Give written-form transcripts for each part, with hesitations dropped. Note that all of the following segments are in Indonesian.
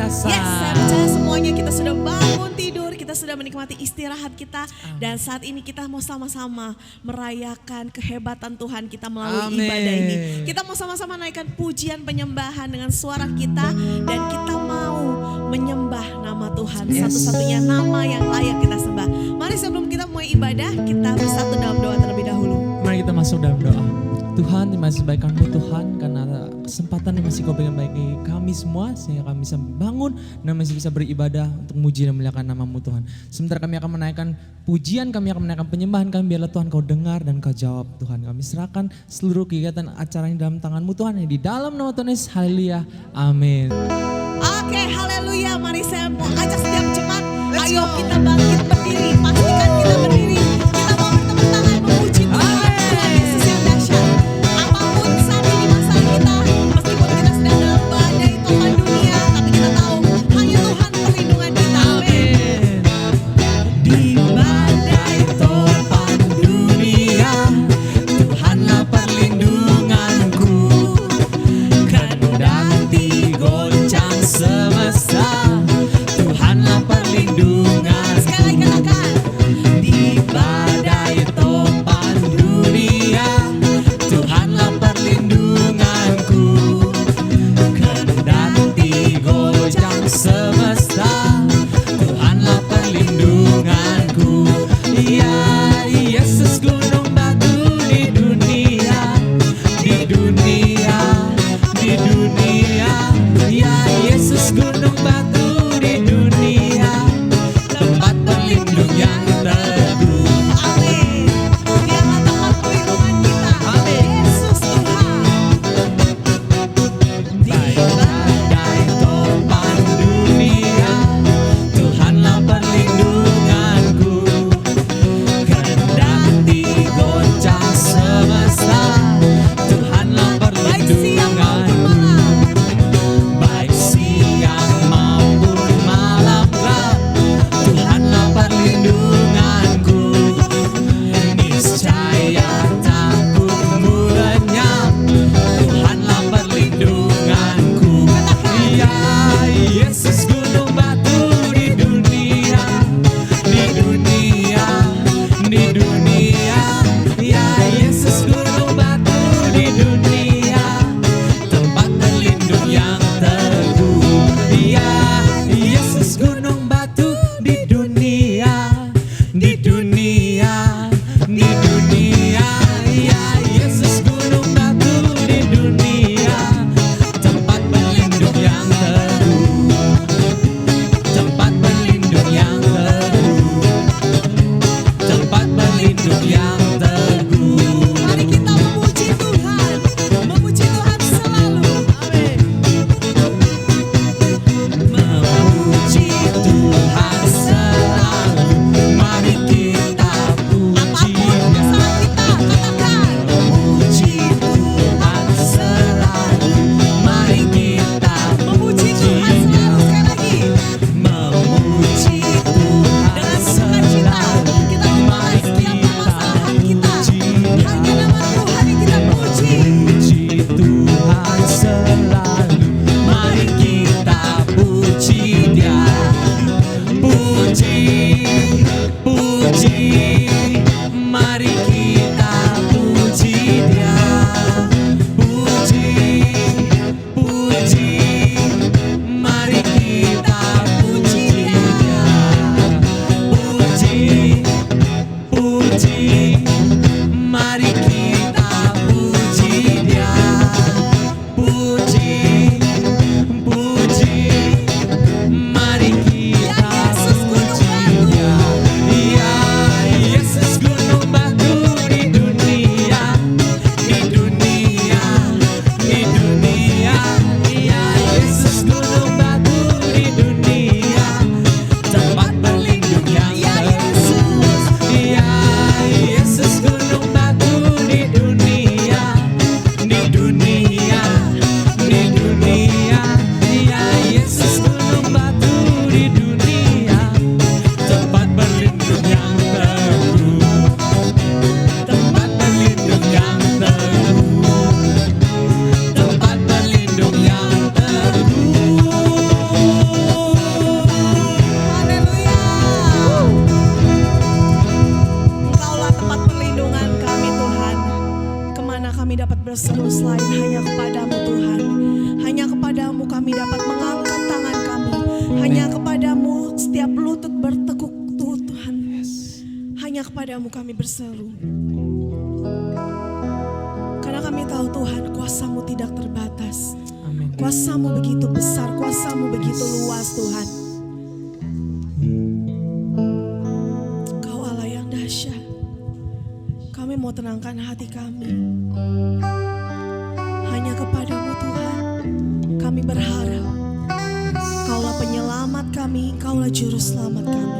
biasa. Yes, saya percaya semuanya kita sudah bangun tidur, kita sudah menikmati istirahat kita. Dan saat ini kita mau sama-sama merayakan kehebatan Tuhan kita melalui ibadah ini. Kita mau sama-sama naikkan pujian penyembahan dengan suara kita. Dan kita mau menyembah nama Tuhan, satu-satunya nama yang layak kita sembah. Mari sebelum kita mulai ibadah, kita bersatu dalam doa terlebih dahulu. Mari kita masuk dalam doa. Tuhan, terima kasih baik Kau Tuhan, karena kesempatan yang masih Kau berikan bagi kami semua, sehingga kami bisa bangun dan masih bisa beribadah untuk muji dan memuliakan nama-Mu Tuhan. Sementara kami akan menaikkan pujian, kami akan menaikkan penyembahan kami, biarlah Tuhan Kau dengar dan Kau jawab Tuhan. Kami serahkan seluruh kegiatan acara ini dalam tangan-Mu Tuhan, yang di dalam nama Tuhan Yesus, haleluya, amin. Oke, haleluya, mari saya mau ajak setiap jemaat, ayo kita bangkit berdiri, pastikan kita berdiri, kita mau bertepuk tangan memuji Tuhan, Tuhan Yesus yang dahsyat. Apapun saat ini masalah kita, meskipun kita sedang dalam badai topan dunia, tapi kita tahu hanya Tuhan perlindungan kita. Amin. Di badai topan dunia, Tuhanlah perlindunganku, kendati goncang semesta, Tuhanlah perlindungan. Sekali lagi katakan. kami dapat mengangkat tangan kami. Hanya kepadamu setiap lutut bertekuk Tuhan. Hanya kepadamu kami berseru. Karena kami tahu Tuhan, kuasa-Mu tidak terbatas. Amin. Kuasa-Mu begitu besar, kuasa-Mu begitu luas Tuhan. Kau Allah yang dahsyat. Kami mau tenangkan hati kami. Hanya kepadamu Tuhan, kami berharap. Kaulah penyelamat kami, Kaulah juru selamat kami.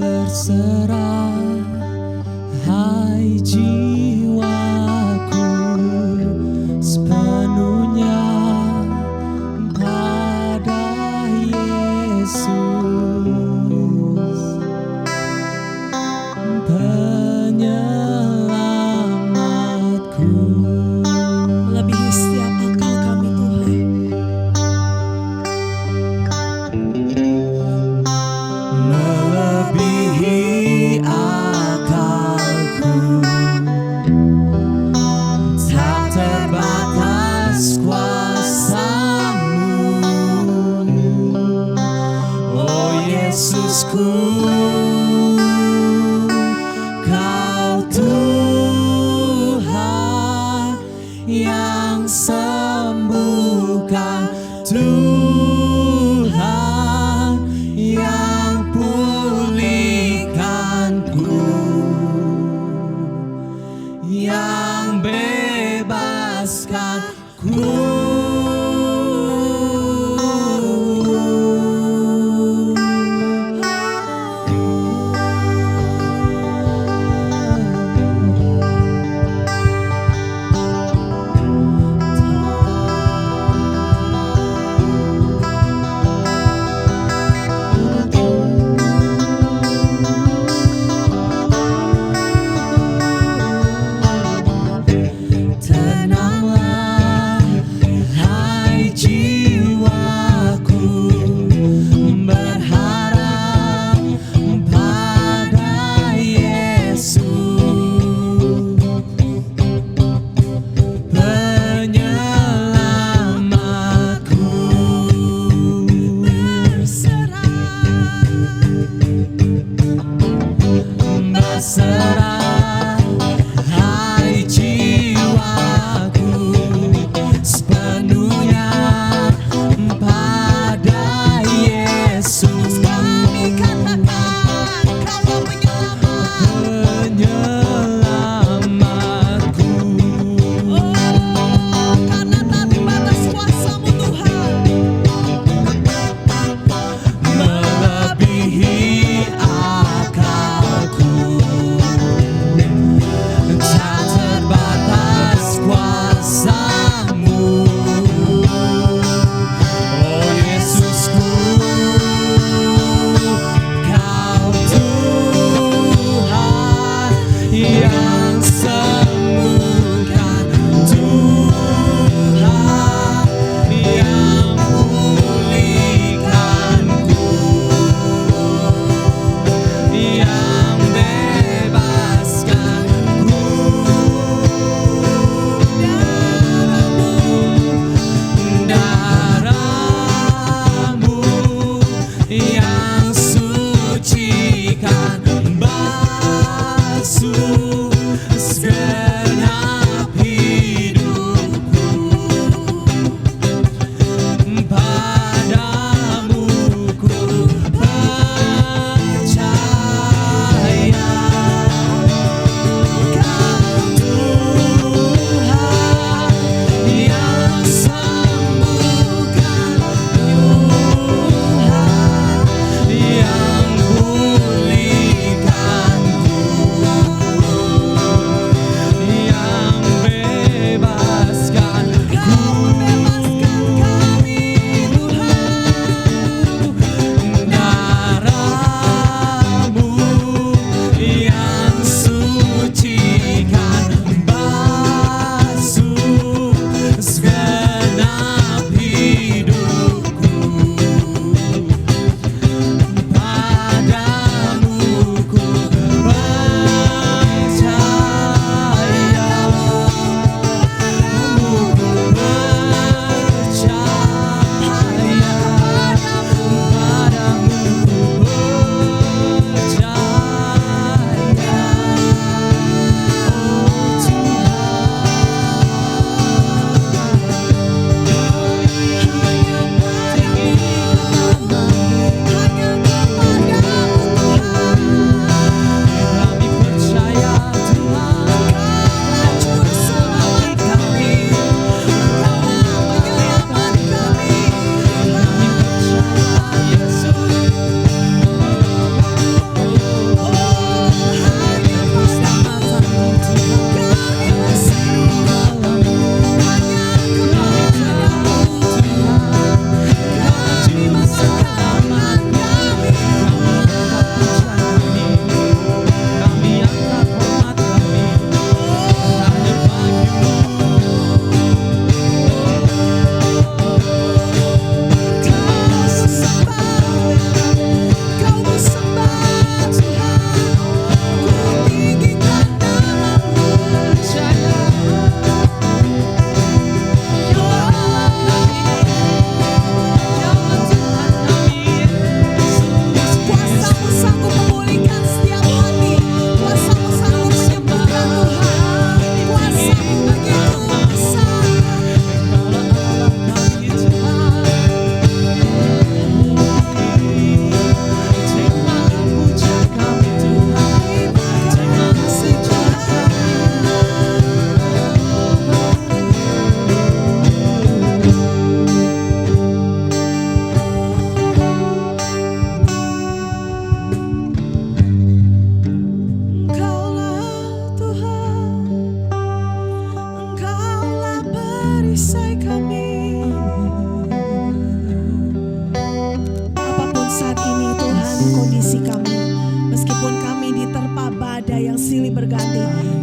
Berserah, hai jiwaku, sepenuhnya pada Yesus, penyelamatku. Melebihi setiap akal kami Tuhan. Melebihi akalku,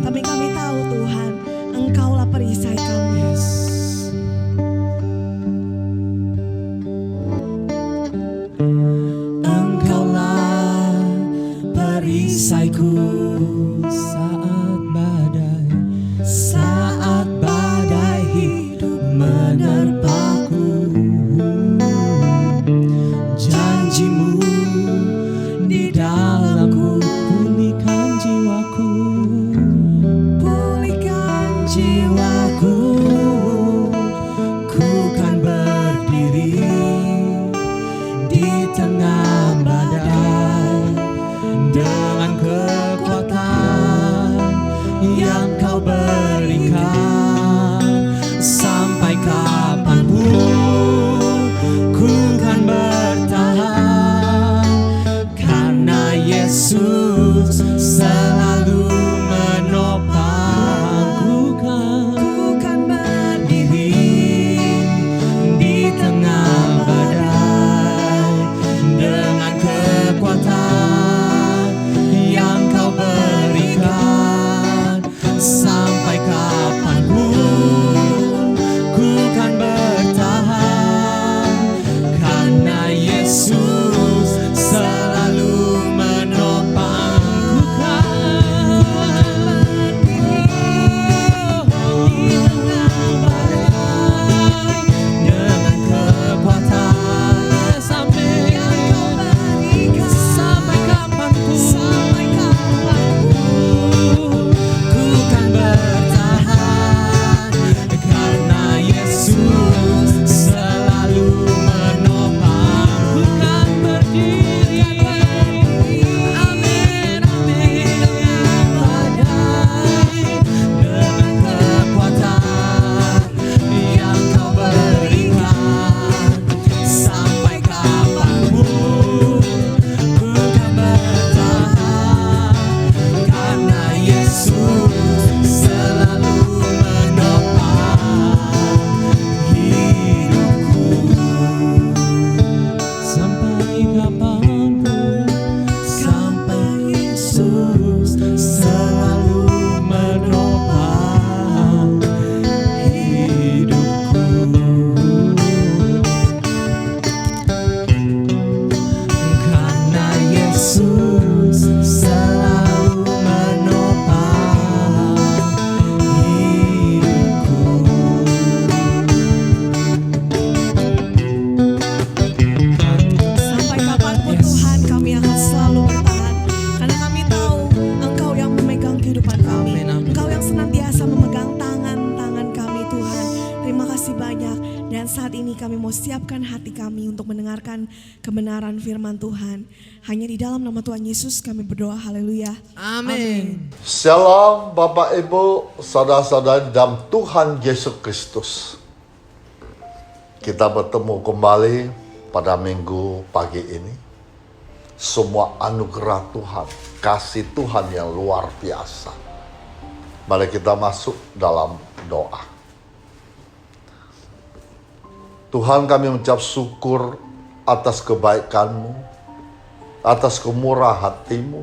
Tapi kami tahu Tuhan, Engkaulah perisai kami. Yes. Engkaulah perisaiku saat badai hidup menerpaku. Janjimu di dalamku pulihkan jiwaku, Pulihkan jiwaku. Ku kan berdiri di tengah badai dengan kekuatan yang Kau berikan. Sampai kapanpun ku kan bertahan, karena Yesus selalu menopang. Ku kan berdiri di tengah badai dengan kekuatan yang Kau berikan. Sampai kapanpun ku kan bertahan, karena Yesus selalu menopang. Ku kan berdiri di tengah badai dengan kekuatan sampai kapanpun. Ku kan bertahan, karena Yesus selalu menopang. Ku kan berdiri, amin, amin, badai dengan kekuatan yang Kau berikan. Sampai kapanpun ku kan bertahan, karena Yesus selalu menopang hidupku. Sampai kapanpun, sampai Yesus selalu menopang hidupku. Karena Yesus selalu menopang hidupku. Sampai kapanpun Yes. Tuhan, kami akan selalu bertahan. Karena kami tahu Engkau yang memegang kehidupan kami. Amin, amin. Engkau yang senantiasa memegang tangan-tangan kami Tuhan. Terima kasih banyak. Dan saat ini kami mau siapkan hati kami untuk mendengarkan kebenaran firman Tuhan. Hanya di dalam nama Tuhan Yesus kami berdoa, haleluya. Amin. Shalom Bapak Ibu, saudara-saudari dalam Tuhan Yesus Kristus. Kita bertemu kembali pada minggu pagi ini. Semua anugerah Tuhan, kasih Tuhan yang luar biasa. Mari kita masuk dalam doa. Tuhan, kami mengucap syukur atas kebaikan-Mu, atas kemurah hati-Mu,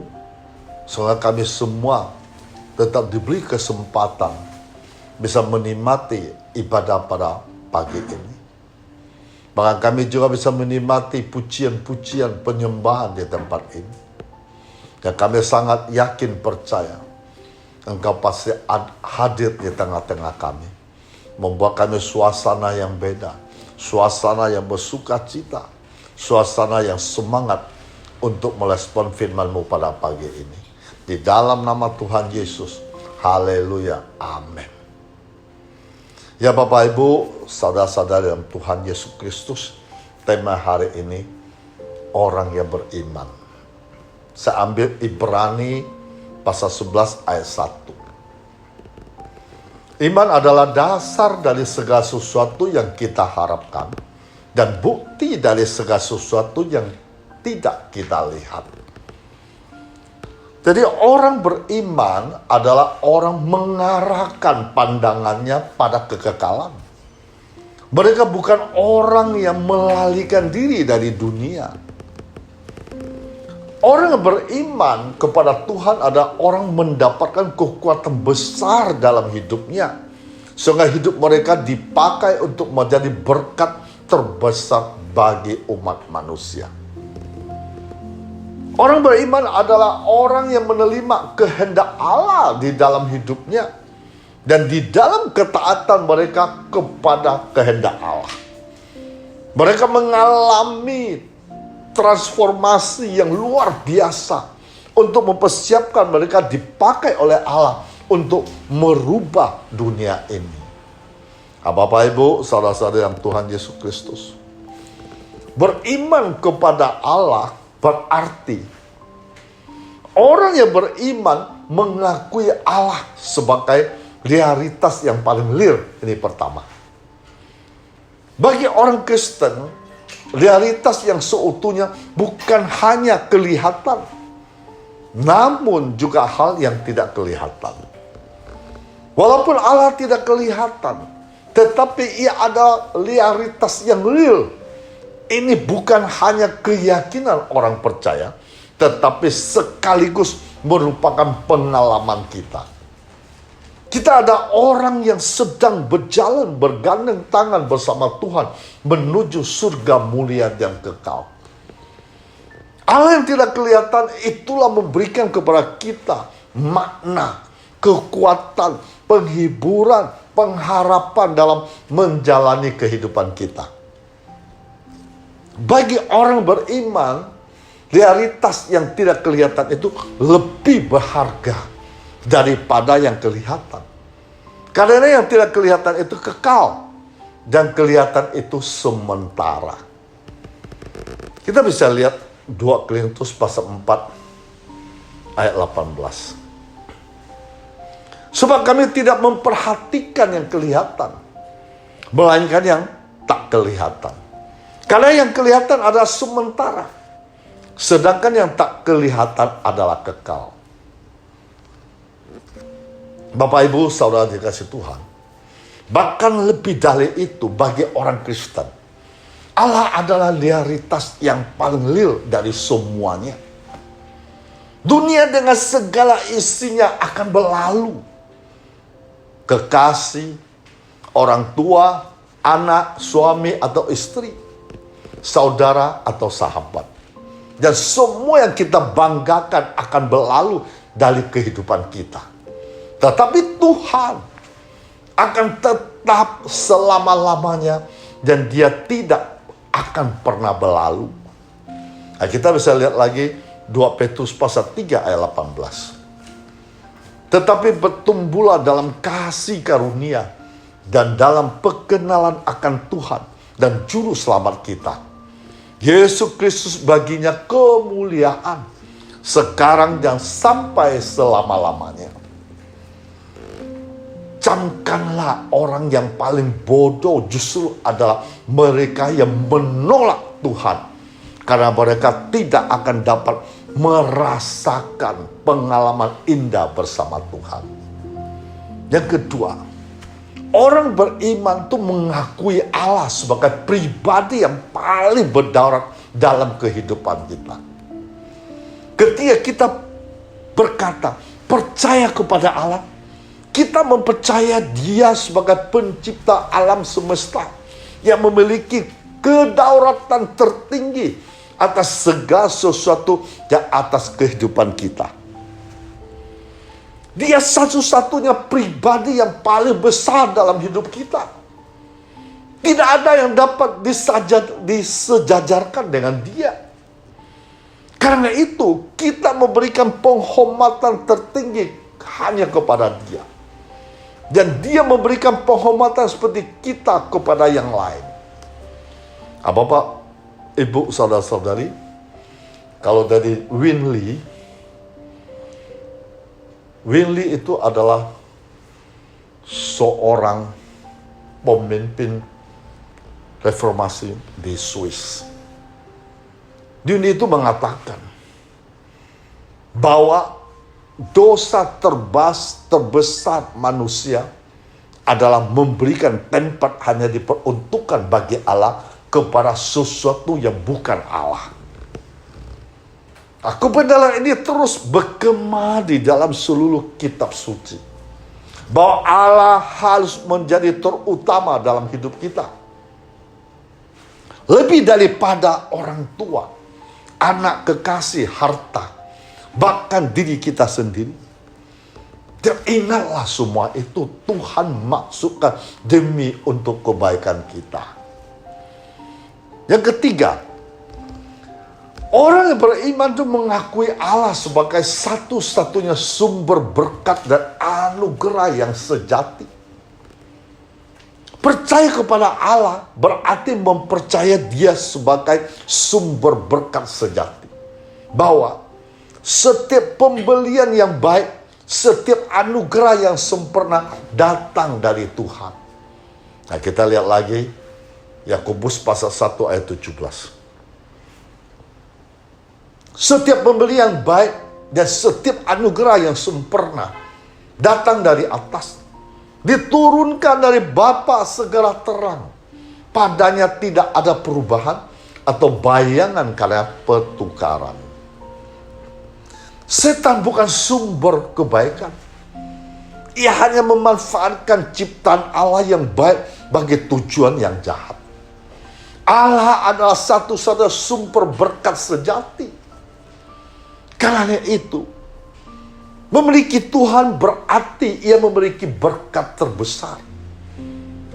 sehingga kami semua tetap diberi kesempatan bisa menikmati ibadah pada pagi ini. Bahkan kami juga bisa menikmati pujian-pujian penyembahan di tempat ini. Dan kami sangat yakin percaya Engkau pasti hadir di tengah-tengah kami, membuat kami suasana yang beda, suasana yang bersukacita, suasana yang semangat untuk merespon firman-Mu pada pagi ini. Di dalam nama Tuhan Yesus, haleluya, amin. Ya Bapak Ibu, saudara-saudara dalam Tuhan Yesus Kristus, tema hari ini, orang yang beriman. Saya ambil Ibrani pasal 11 ayat 1. Iman adalah dasar dari segala sesuatu yang kita harapkan dan bukti dari segala sesuatu yang tidak kita lihat. Jadi orang beriman adalah orang mengarahkan pandangannya pada kekekalan. Mereka bukan orang yang melalikan diri dari dunia. Orang yang beriman kepada Tuhan adalah orang mendapatkan kekuatan besar dalam hidupnya. Sehingga hidup mereka dipakai untuk menjadi berkat terbesar bagi umat manusia. Orang beriman adalah orang yang menerima kehendak Allah di dalam hidupnya. Dan di dalam ketaatan mereka kepada kehendak Allah. Mereka mengalami transformasi yang luar biasa untuk mempersiapkan mereka dipakai oleh Allah untuk merubah dunia ini. Bapak, Ibu, saudara-saudara yang Tuhan Yesus Kristus, beriman kepada Allah berarti orang yang beriman mengakui Allah sebagai realitas yang paling real. Ini pertama. Bagi orang Kristen, realitas yang seutuhnya bukan hanya kelihatan, namun juga hal yang tidak kelihatan. Walaupun Allah tidak kelihatan, tetapi ia adalah realitas yang real. Ini bukan hanya keyakinan orang percaya, tetapi sekaligus merupakan pengalaman kita. Kita ada orang yang sedang berjalan bergandeng tangan bersama Tuhan menuju surga mulia yang kekal. Allah yang tidak kelihatan itulah memberikan kepada kita makna, kekuatan, penghiburan, pengharapan dalam menjalani kehidupan kita. Bagi orang beriman, realitas yang tidak kelihatan itu lebih berharga daripada yang kelihatan. Karena yang tidak kelihatan itu kekal dan kelihatan itu sementara. Kita bisa lihat 2 Korintus pasal 4 ayat 18. Sebab kami tidak memperhatikan yang kelihatan, melainkan yang tak kelihatan. Karena yang kelihatan adalah sementara, sedangkan yang tak kelihatan adalah kekal. Bapak, Ibu, saudara dikasih Tuhan, bahkan lebih dari itu bagi orang Kristen, Allah adalah realitas yang paling real dari semuanya. Dunia dengan segala isinya akan berlalu. Kekasih, orang tua, anak, suami atau istri, saudara atau sahabat. Dan semua yang kita banggakan akan berlalu dari kehidupan kita. Tetapi Tuhan akan tetap selama-lamanya dan Dia tidak akan pernah berlalu. Nah, kita bisa lihat lagi 2 Petrus pasal 3 ayat 18. Tetapi bertumbuhlah dalam kasih karunia dan dalam pengenalan akan Tuhan dan Juru Selamat kita, Yesus Kristus, baginya kemuliaan sekarang dan sampai selama-lamanya. Camkanlah orang yang paling bodoh justru adalah mereka yang menolak Tuhan. Karena mereka tidak akan dapat merasakan pengalaman indah bersama Tuhan. Yang kedua, orang beriman itu mengakui Allah sebagai pribadi yang paling berdaulat dalam kehidupan kita. Ketika kita berkata, percaya kepada Allah, kita mempercaya Dia sebagai pencipta alam semesta yang memiliki kedaulatan tertinggi atas segala sesuatu yang atas kehidupan kita. Dia satu-satunya pribadi yang paling besar dalam hidup kita. Tidak ada yang dapat disejajarkan dengan Dia. Karena itu kita memberikan penghormatan tertinggi hanya kepada Dia. Dan Dia memberikan penghormatan seperti kita kepada yang lain. Bapak, Ibu, saudara-saudari, kalau dari Winley itu adalah seorang pemimpin reformasi di Swiss. Winley itu mengatakan bahwa dosa terbesar manusia adalah memberikan tempat hanya diperuntukkan bagi Allah kepada sesuatu yang bukan Allah. Kebenaran ini terus bergema di dalam seluruh kitab suci. Bahwa Allah harus menjadi terutama dalam hidup kita. Lebih daripada orang tua, anak, kekasih, harta, bahkan diri kita sendiri. Dan ingatlah semua itu Tuhan maksudkan demi untuk kebaikan kita. Yang ketiga, orang yang beriman itu mengakui Allah sebagai satu-satunya sumber berkat dan anugerah yang sejati. Percaya kepada Allah berarti mempercaya Dia sebagai sumber berkat sejati. Bahwa setiap pembelian yang baik, setiap anugerah yang sempurna datang dari Tuhan. Nah, kita lihat lagi Yakobus pasal 1 ayat 17. Setiap pembelian baik dan setiap anugerah yang sempurna datang dari atas, diturunkan dari Bapa segala terang. Padanya tidak ada perubahan atau bayangan karena pertukaran. Setan bukan sumber kebaikan. Ia hanya memanfaatkan ciptaan Allah yang baik bagi tujuan yang jahat. Allah adalah satu-satunya sumber berkat sejati. Karena itu, memiliki Tuhan berarti ia memiliki berkat terbesar.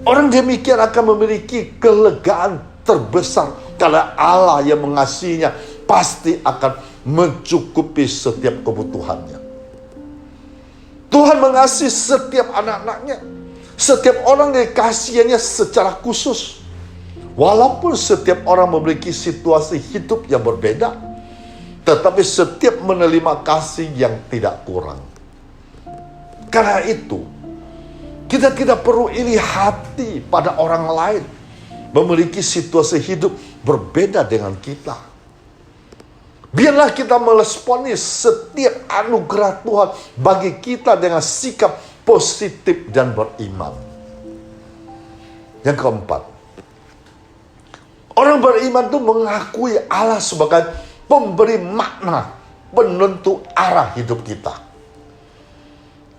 Orang demikian akan memiliki kelegaan terbesar karena Allah yang mengasihinya pasti akan mencukupi setiap kebutuhannya. Tuhan mengasihi setiap anak-anaknya, setiap orang yang dikasihinya secara khusus. Walaupun setiap orang memiliki situasi hidup yang berbeda, tetapi setiap menerima kasih yang tidak kurang. Karena itu, kita tidak perlu iri hati pada orang lain memiliki situasi hidup berbeda dengan kita. Biarlah kita meresponi setiap anugerah Tuhan bagi kita dengan sikap positif dan beriman. Yang keempat, orang beriman itu mengakui Allah sebagai pemberi makna, penentu arah hidup kita.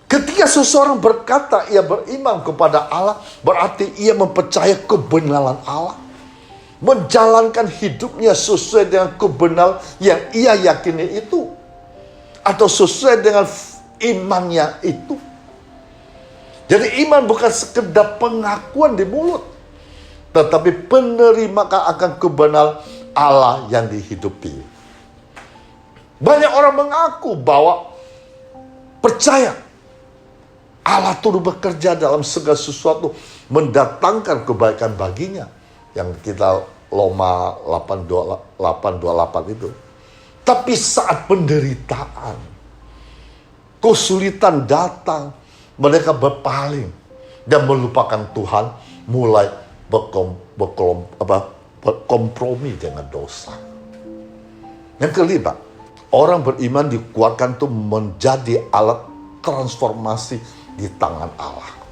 Ketika seseorang berkata ia beriman kepada Allah, berarti ia mempercayai kebenaran Allah. Menjalankan hidupnya sesuai dengan kebenaran yang ia yakini itu. Atau sesuai dengan imannya itu. Jadi iman bukan sekedar pengakuan di mulut, tetapi penerimaan akan kebenaran Allah yang dihidupi. Banyak orang mengaku bahwa percaya Allah turut bekerja dalam segala sesuatu, mendatangkan kebaikan baginya. Yang kita Roma 8:28 itu. Tapi saat penderitaan, kesulitan datang, mereka berpaling dan melupakan Tuhan, mulai berkompromi dengan dosa. Yang kelima, orang beriman dikuatkan untuk menjadi alat transformasi di tangan Allah.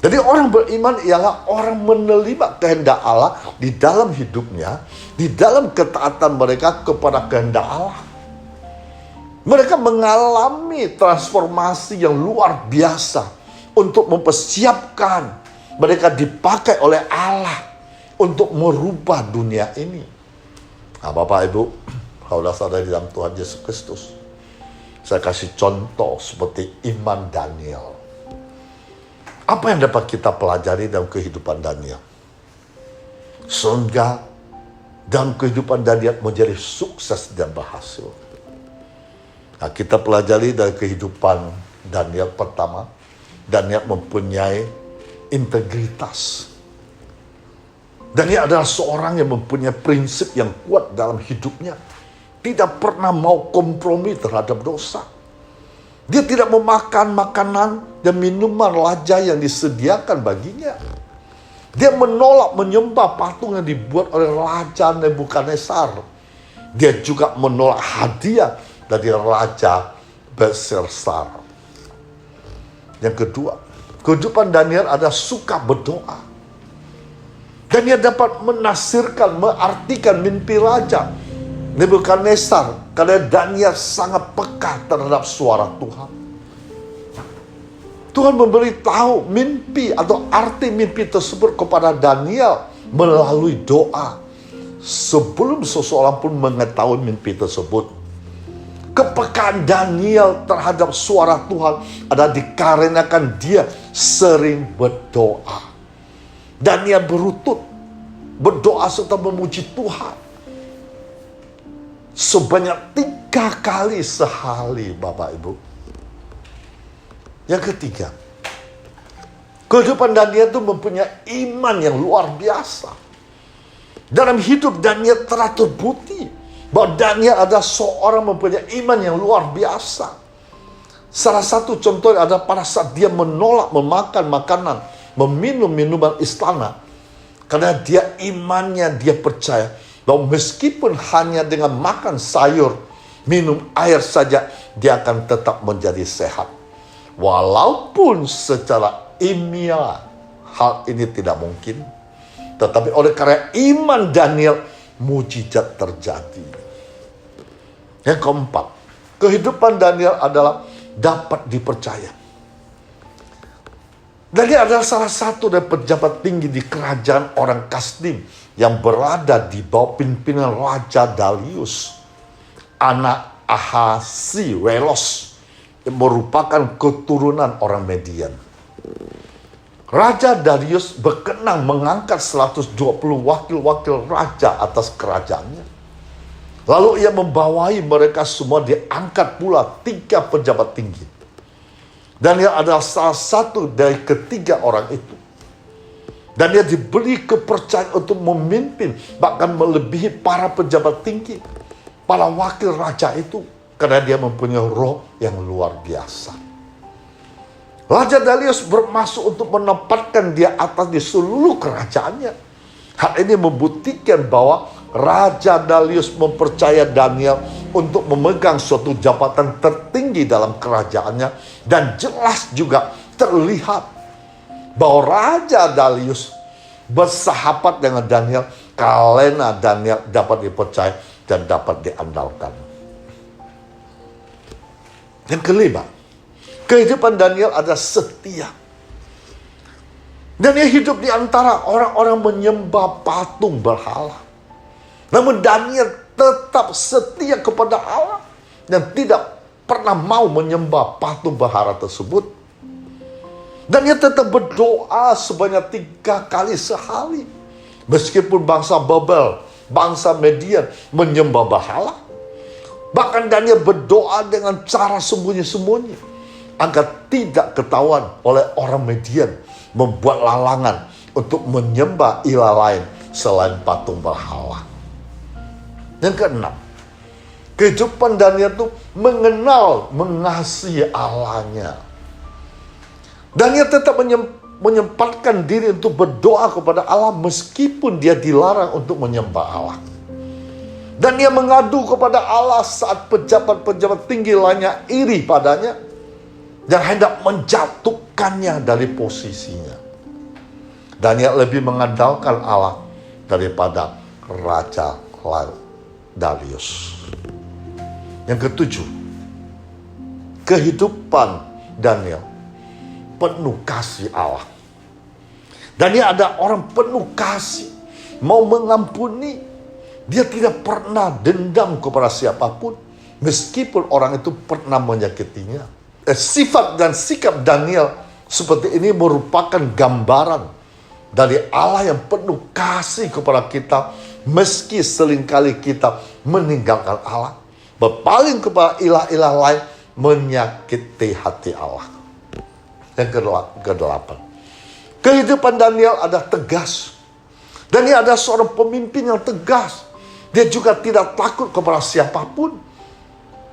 Jadi orang beriman ialah orang menerima kehendak Allah di dalam hidupnya, di dalam ketaatan mereka kepada kehendak Allah. Mereka mengalami transformasi yang luar biasa untuk mempersiapkan mereka dipakai oleh Allah untuk merubah dunia ini. Nah, Bapak Ibu, saudara-saudara di dalam Tuhan Yesus Kristus, saya kasih contoh seperti iman Daniel. Apa yang dapat kita pelajari dalam kehidupan Daniel? Sehingga dalam kehidupan Daniel menjadi sukses dan berhasil. Nah, kita pelajari dari kehidupan Daniel. Pertama, Daniel mempunyai integritas. Daniel adalah seorang yang mempunyai prinsip yang kuat dalam hidupnya. Tidak pernah mau kompromi terhadap dosa. Dia tidak memakan makanan dan minuman raja yang disediakan baginya. Dia menolak menyembah patung yang dibuat oleh Raja Nebukadnezar. Dia juga menolak hadiah dari Raja Belshazzar. Yang kedua, kehidupan Daniel ada suka berdoa. Daniel dapat menafsirkan, mengartikan mimpi Raja Nebukadnezar Karena Daniel sangat peka terhadap suara Tuhan. Tuhan memberitahu mimpi atau arti mimpi tersebut kepada Daniel melalui doa. Sebelum seseorang pun mengetahui mimpi tersebut. Kepekaan Daniel terhadap suara Tuhan adalah dikarenakan dia sering berdoa. Daniel berdoa serta memuji Tuhan sebanyak 3 kali sehari, Bapak Ibu. Yang ketiga, kehidupan Daniel itu mempunyai iman yang luar biasa. Dalam hidup Daniel telah terbukti bahwa Daniel adalah seorang mempunyai iman yang luar biasa. Salah satu contohnya adalah pada saat dia menolak memakan makanan, meminum minuman istana. Karena dia imannya, dia percaya bahwa meskipun hanya dengan makan sayur, minum air saja, dia akan tetap menjadi sehat. Walaupun secara ilmiah hal ini tidak mungkin, tetapi oleh karena iman Daniel, mujizat terjadi. Yang keempat, kehidupan Daniel adalah dapat dipercaya. Daniel adalah salah satu dari pejabat tinggi di kerajaan orang Kasdim yang berada di bawah pimpinan Raja Darius, anak Ahasiweros, yang merupakan keturunan orang Median. Raja Darius berkenan mengangkat 120 wakil-wakil raja atas kerajaannya. Lalu ia membawai mereka semua, diangkat pula 3 pejabat tinggi. Daniel adalah salah satu dari ketiga orang itu. Dan dia diberi kepercayaan untuk memimpin, bahkan melebihi para pejabat tinggi, para wakil raja itu, karena dia mempunyai roh yang luar biasa. Raja Darius bermaksud untuk menempatkan dia atas di seluruh kerajaannya. Hal ini membuktikan bahwa Raja Darius mempercaya Daniel untuk memegang suatu jabatan tertinggi dalam kerajaannya, dan jelas juga terlihat bahwa Raja Darius bersahabat dengan Daniel karena Daniel dapat dipercaya dan dapat diandalkan. Yang kelima, kehidupan Daniel adalah setia. Daniel hidup di antara orang-orang menyembah patung berhala. Namun Daniel tetap setia kepada Allah dan tidak pernah mau menyembah patung berhala tersebut. Daniel tetap berdoa sebanyak 3 kali sehari. Meskipun bangsa Babel, bangsa Median menyembah berhala. Bahkan Daniel berdoa dengan cara sembunyi-sembunyi agar tidak ketahuan oleh orang Median membuat lalangan untuk menyembah ilah lain selain patung berhala. Yang keenam, kehidupan Daniel itu mengenal, mengasihi Allahnya. Daniel tetap menyempatkan diri untuk berdoa kepada Allah meskipun dia dilarang untuk menyembah Allah. Dan dia mengadu kepada Allah saat pejabat-pejabat tinggi lainnya iri padanya dan hendak menjatuhkannya dari posisinya. Daniel lebih mengandalkan Allah daripada Raja Darius. Yang ketujuh, kehidupan Daniel penuh kasih Allah. Daniel ada orang penuh kasih, mau mengampuni. Dia tidak pernah dendam kepada siapapun, meskipun orang itu pernah menyakitinya. Sifat dan sikap Daniel seperti ini merupakan gambaran dari Allah yang penuh kasih kepada kita, meski seringkali kita meninggalkan Allah, berpaling kepada ilah-ilah lain, menyakiti hati Allah. Yang kedelapan, kehidupan Daniel adalah tegas. Daniel adalah seorang pemimpin yang tegas. Dia juga tidak takut kepada siapapun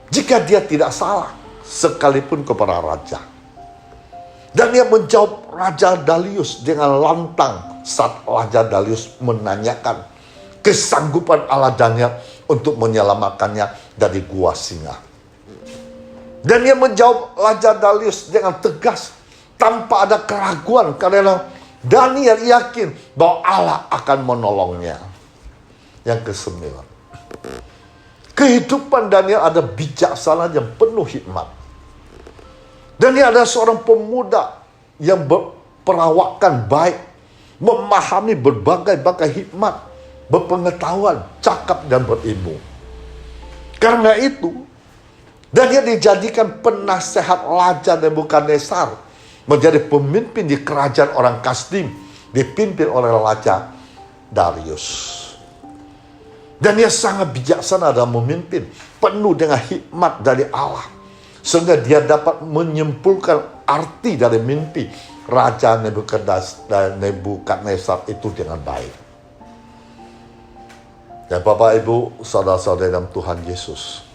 jika dia tidak salah, sekalipun kepada raja. Daniel menjawab Raja Darius dengan lantang saat Raja Darius menanyakan kesanggupan Allah Daniel untuk menyelamatkannya dari gua singa. Daniel menjawab Raja Darius dengan tegas tanpa ada keraguan, karena Daniel yakin bahwa Allah akan menolongnya. Yang kesembilan, Kehidupan Daniel ada bijaksana yang penuh hikmat. Daniel adalah seorang pemuda yang berperawakan baik, memahami berbagai hikmat, berpengetahuan, cakap dan berilmu. Karena itu, Daniel dijadikan penasehat Raja Nebukadnezar, menjadi pemimpin di kerajaan orang Kasdim, dipimpin oleh Raja Darius. Daniel sangat bijaksana dalam memimpin, penuh dengan hikmat dari Allah, sehingga dia dapat menyimpulkan arti dari mimpi Raja Nebukadnezar itu dengan baik. Dan Bapak Ibu, saudara-saudara dalam Tuhan Yesus,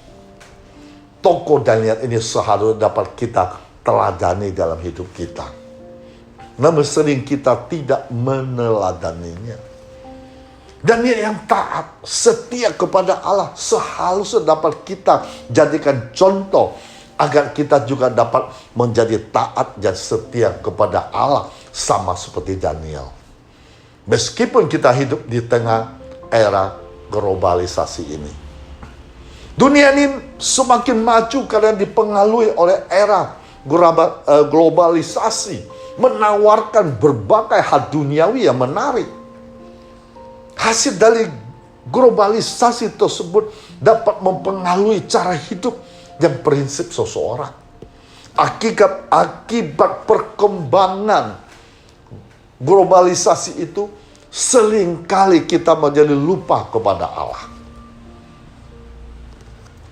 tokoh Daniel ini seharusnya dapat kita teladani dalam hidup kita. Namun sering kita tidak meneladaninya. Daniel yang taat, setia kepada Allah seharusnya dapat kita jadikan contoh, agar kita juga dapat menjadi taat dan setia kepada Allah sama seperti Daniel. Meskipun kita hidup di tengah era globalisasi ini. Dunia ini semakin maju karena dipengaruhi oleh era globalisasi, menawarkan berbagai hal duniawi yang menarik. Hasil dari globalisasi tersebut dapat mempengaruhi cara hidup dan prinsip seseorang. Akibat perkembangan globalisasi itu, seringkali kita menjadi lupa kepada Allah.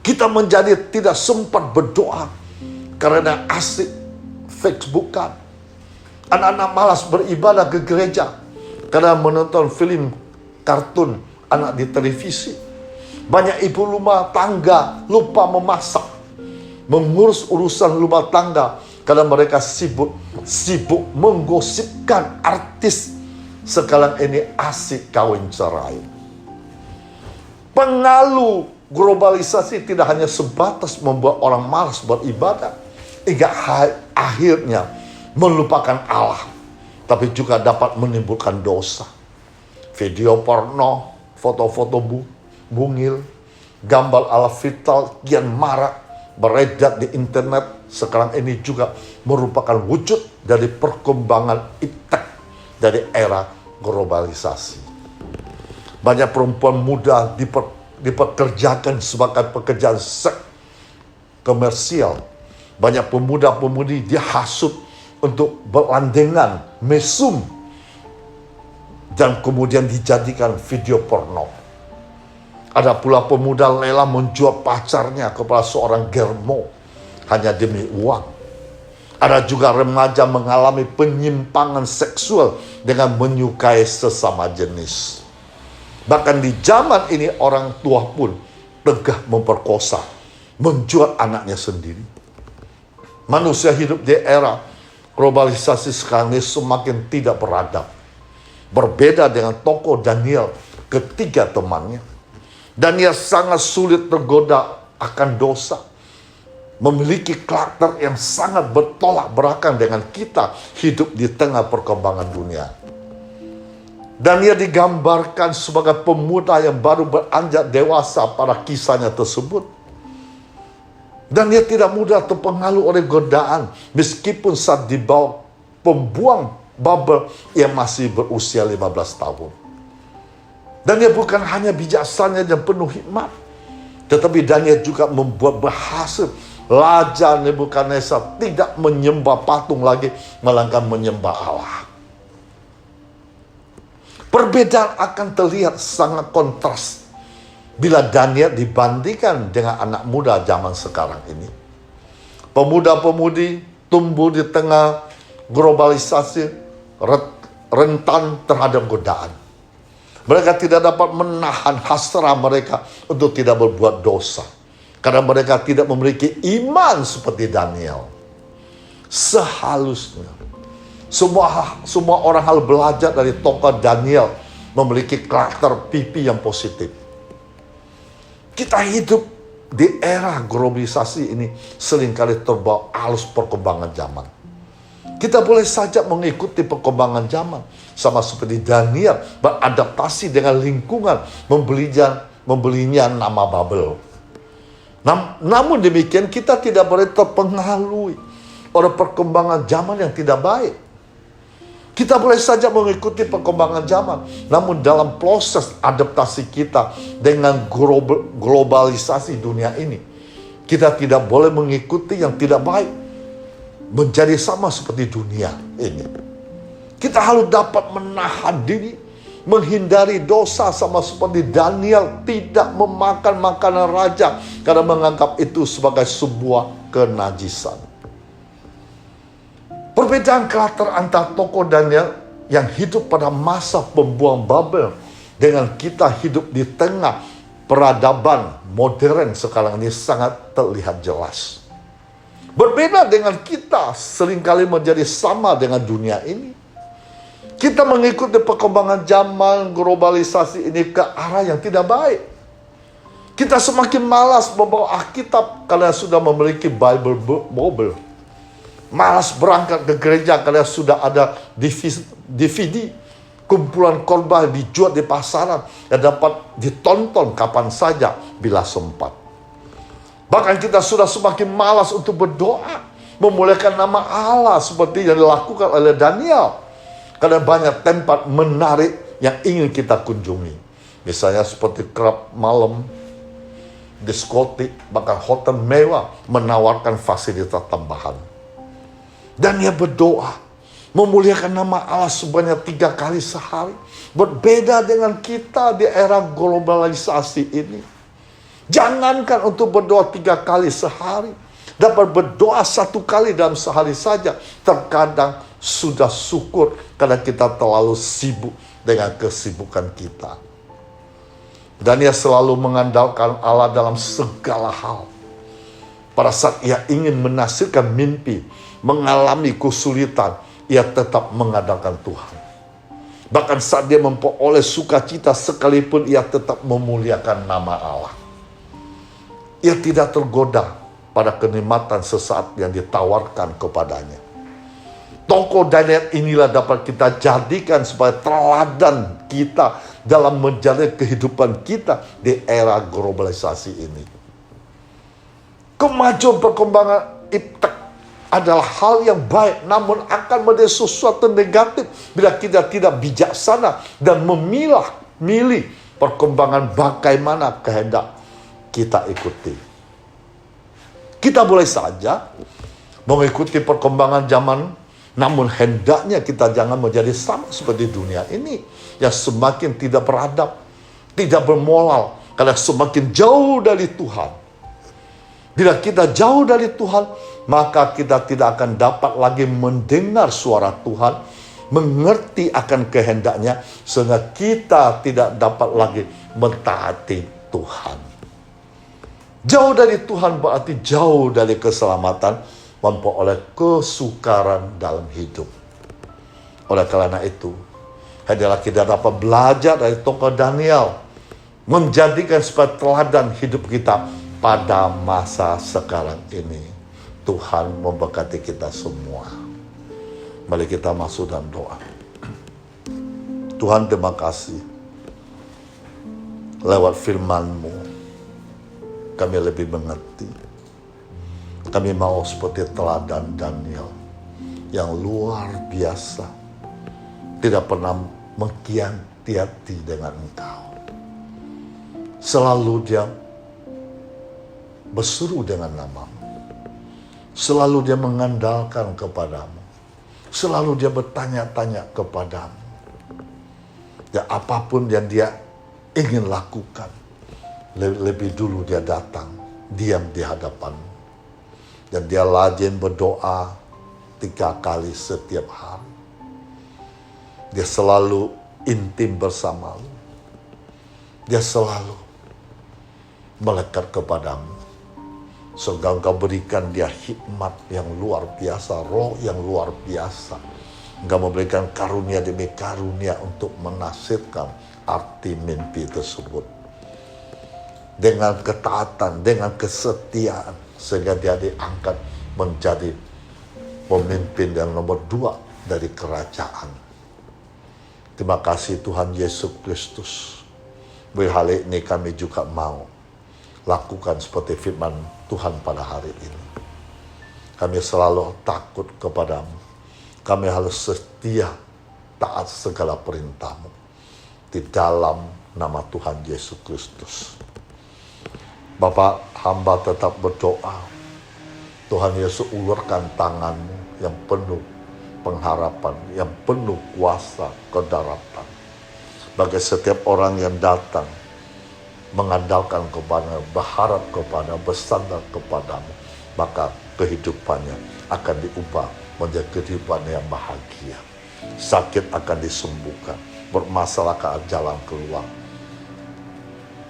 Kita menjadi tidak sempat berdoa karena asik Facebookan. Anak-anak malas beribadah ke gereja karena menonton film kartun anak di televisi. Banyak ibu rumah tangga lupa memasak, mengurus urusan rumah tangga karena mereka sibuk menggosipkan artis sekarang ini asik kawin cerai. Pengaruh globalisasi tidak hanya sebatas membuat orang malas beribadah hingga akhirnya melupakan Allah, tapi juga dapat menimbulkan dosa. Video porno, foto-foto bungil, gambar ala vital kian marak beredar di internet sekarang ini juga merupakan wujud dari perkembangan iptek dari era globalisasi. Banyak perempuan muda dipekerjakan sebagai pekerjaan seks komersial. Banyak pemuda-pemudi dihasut untuk berlandengan mesum dan kemudian dijadikan video porno. Ada pula pemuda rela menjual pacarnya kepada seorang germo hanya demi uang. Ada juga remaja mengalami penyimpangan seksual dengan menyukai sesama jenis. Bahkan di zaman ini orang tua pun tegah memperkosa, menjual anaknya sendiri. Manusia hidup di era globalisasi sekarang ini semakin tidak beradab. Berbeda dengan tokoh Daniel, ketiga temannya. Daniel sangat sulit tergoda akan dosa. Memiliki karakter yang sangat bertolak belakang dengan kita hidup di tengah perkembangan dunia. Daniel digambarkan sebagai pemuda yang baru beranjak dewasa pada kisahnya tersebut. Daniel tidak mudah terpengaruh oleh godaan meskipun saat dibawa pembuang Babel yang masih berusia 15 tahun. Daniel bukan hanya bijaksana dan penuh hikmat, tetapi Daniel juga membuat berhasil Raja Nebukadnezar tidak menyembah patung lagi, melainkan menyembah Allah. Perbedaan akan terlihat sangat kontras bila Daniel dibandingkan dengan anak muda zaman sekarang ini. Pemuda-pemudi tumbuh di tengah globalisasi, rentan terhadap godaan. Mereka tidak dapat menahan hasrat mereka untuk tidak berbuat dosa, karena mereka tidak memiliki iman seperti Daniel. Seharusnya semua orang harus belajar dari tokoh Daniel, memiliki karakter pipi yang positif. Kita hidup di era globalisasi ini seringkali terbawa arus perkembangan zaman. Kita boleh saja mengikuti perkembangan zaman, sama seperti Daniel beradaptasi dengan lingkungan, membelinya nama Babel. Namun demikian kita tidak boleh terpengaruhi oleh perkembangan zaman yang tidak baik. Kita boleh saja mengikuti perkembangan zaman, namun dalam proses adaptasi kita dengan globalisasi dunia ini, kita tidak boleh mengikuti yang tidak baik, menjadi sama seperti dunia ini. Kita harus dapat menahan diri, menghindari dosa sama seperti Daniel tidak memakan makanan raja karena menganggap itu sebagai sebuah kenajisan. Perbedaan karakter antara tokoh Daniel yang hidup pada masa pembuangan Babel dengan kita hidup di tengah peradaban modern sekarang ini sangat terlihat jelas. Berbeda dengan kita seringkali menjadi sama dengan dunia ini. Kita mengikuti perkembangan zaman globalisasi ini ke arah yang tidak baik. Kita semakin malas membawa Alkitab karena sudah memiliki Bible Bible. Malas berangkat ke gereja karena sudah ada DVD, kumpulan khotbah dijual di pasaran yang dapat ditonton kapan saja bila sempat. Bahkan kita sudah semakin malas untuk berdoa, memuliakan nama Allah seperti yang dilakukan oleh Daniel. Karena banyak tempat menarik yang ingin kita kunjungi. Misalnya seperti klub malam, diskotik, bahkan hotel mewah menawarkan fasilitas tambahan. Dan dia berdoa, memuliakan nama Allah sebanyak 3 kali sehari. Berbeda dengan kita di era globalisasi ini. Jangankan untuk berdoa 3 kali sehari, dapat berdoa 1 kali dalam sehari saja. Terkadang sudah syukur karena kita terlalu sibuk dengan kesibukan kita. Dan dia selalu mengandalkan Allah dalam segala hal. Pada saat ia ingin menafsirkan mimpi, mengalami kesulitan, ia tetap mengandalkan Tuhan. Bahkan saat dia memperoleh sukacita sekalipun, ia tetap memuliakan nama Allah. Ia tidak tergoda pada kenikmatan sesaat yang ditawarkan kepadanya. Tokoh Daniel inilah dapat kita jadikan sebagai teladan kita dalam menjalani kehidupan kita di era globalisasi ini. Kemajuan perkembangan iptek adalah hal yang baik, namun akan menjadi sesuatu negatif bila kita tidak bijaksana dan memilih perkembangan bagaimana kehendak kita ikuti. Kita boleh saja mengikuti perkembangan zaman, namun hendaknya kita jangan menjadi sama seperti dunia ini yang semakin tidak beradab, tidak bermoral, karena semakin jauh dari Tuhan. Bila kita jauh dari Tuhan, maka kita tidak akan dapat lagi mendengar suara Tuhan, mengerti akan kehendaknya, sehingga kita tidak dapat lagi mentaati Tuhan. Jauh dari Tuhan berarti jauh dari keselamatan, memperoleh kesukaran dalam hidup. Oleh karena itu, hendaklah kita dapat belajar dari tokoh Daniel, menjadikan sebagai teladan hidup kita pada masa sekarang ini. Tuhan memberkati kita semua. Mari kita masuk dalam doa. Tuhan, terima kasih. Lewat firman-Mu, kami lebih mengerti. Kami mau seperti teladan Daniel yang luar biasa, tidak pernah mengkhianati dengan Engkau. Selalu dia berseru dengan nama-Mu. Selalu dia mengandalkan kepadamu. Selalu dia bertanya-tanya kepadamu. Dan apapun yang dia ingin lakukan, lebih dulu dia datang, diam di hadapanmu. Dan dia rajin berdoa 3 kali setiap hari. Dia selalu intim bersamamu. Dia selalu melekat kepadamu. Sehingga Engkau berikan dia hikmat yang luar biasa, roh yang luar biasa. Engkau memberikan karunia demi karunia untuk menafsirkan arti mimpi tersebut. Dengan ketaatan, dengan kesetiaan, sehingga dia diangkat menjadi pemimpin yang nomor 2 dari kerajaan. Terima kasih Tuhan Yesus Kristus. Hal ini kami juga mau lakukan seperti firman Tuhan pada hari ini. Kami selalu takut kepadamu. Kami harus setia taat segala perintah-Mu. Di dalam nama Tuhan Yesus Kristus. Bapak, hamba tetap berdoa. Tuhan Yesus ulurkan tangan-Mu yang penuh pengharapan, yang penuh kuasa kedaratan. Bagi setiap orang yang datang, mengandalkan kepada, berharap kepada, bersandar kepadamu, maka kehidupannya akan diubah menjadi kehidupan yang bahagia. Sakit akan disembuhkan, bermasalah akan jalan keluar,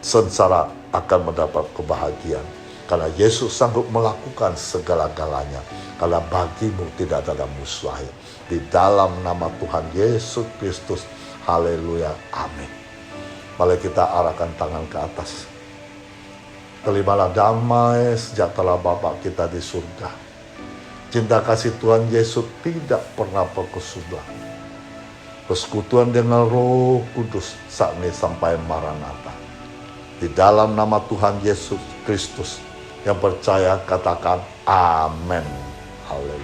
sengsara akan mendapat kebahagiaan. Karena Yesus sanggup melakukan segala-galanya. Karena bagimu tidak ada mustahil. Di dalam nama Tuhan Yesus Kristus. Haleluya. Amin. Mari kita arahkan tangan ke atas. Terimalah damai sejahtera Bapa kita di surga. Cinta kasih Tuhan Yesus tidak pernah berkesudahan. Persekutuan dengan Roh Kudus saat ini sampai Maranatha. Di dalam nama Tuhan Yesus Kristus. Yang percaya katakan amin. Haleluya.